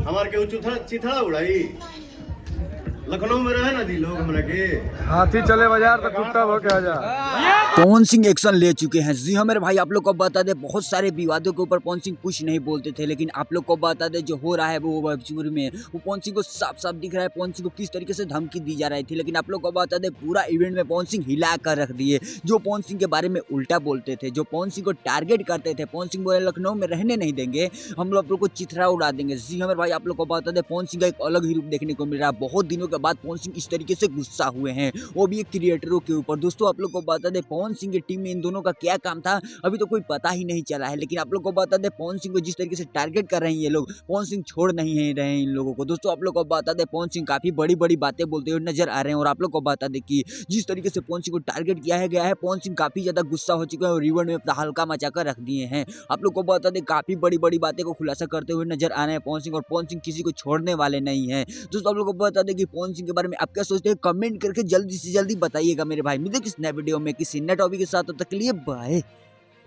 हमारे के चिथड़ा उड़ाई लखनऊ में रहे ना दी लोग हमरा के हाथी चले बाजार तो कुत्ता होके आ जा। पवन सिंह एक्शन ले चुके हैं। जी हाँ मेरे भाई, आप लोग को बता दे, बहुत सारे विवादों के ऊपर पवन सिंह कुछ नहीं बोलते थे, लेकिन आप लोग को बता दे जो हो रहा है वो भोजपुरी में, वो पवन सिंह को साफ साफ दिख रहा है पवन सिंह को किस तरीके से धमकी दी जा रही थी। लेकिन आप लोग को बता दे पूरा इवेंट में पवन सिंह हिला कर रख दिए। जो पवन सिंह के बारे में उल्टा बोलते थे, जो पवन सिंह को टारगेट करते थे, पवन सिंह बोले लखनऊ में रहने नहीं देंगे, हम लोग को चिथड़ा उड़ा देंगे। जी हाँ मेरे भाई, आप लोग को बता दे पवन सिंह का एक अलग ही रूप देखने को मिल रहा है। बहुत दिनों के बाद पवन सिंह इस तरीके से गुस्सा हुए हैं, वो भी एक क्रिएटरों के ऊपर। दोस्तों आप लोग को बता दे पवन सिंह की टीम में इन दोनों का क्या काम था अभी तो कोई पता ही नहीं चला है। लेकिन आप लोग को बता दे पवन सिंह को जिस तरीके से टारगेट कर रहे हैं ये लोग, पवन सिंह छोड़ नहीं है रहे हैं इन लोगों को। दोस्तों आप लोग को बता दे पवन सिंह काफी बड़ी बड़ी बातें बोलते हुए नजर आ रहे हैं। और आप लोग को बता दे कि जिस तरीके से पवन सिंह को टारगेट किया है गया है, पवन सिंह काफी ज्यादा गुस्सा हो चुके हैं और इवेंट में अपना हल्का मचाकर रख दिए हैं। आप लोग को बता दे काफी बड़ी बड़ी बातें को खुलासा करते हुए नजर आ रहे हैं पवन सिंह, और पवन सिंह किसी को छोड़ने वाले नहीं है। दोस्तों आप लोग को बता दें कि पवन सिंह के बारे में आप क्या सोचते हैं, कमेंट करके जल्दी से जल्दी बताइएगा मेरे भाई। मिलते किस नए वीडियो में किसी नए टॉपिक के साथ, तब तक के लिए बाय।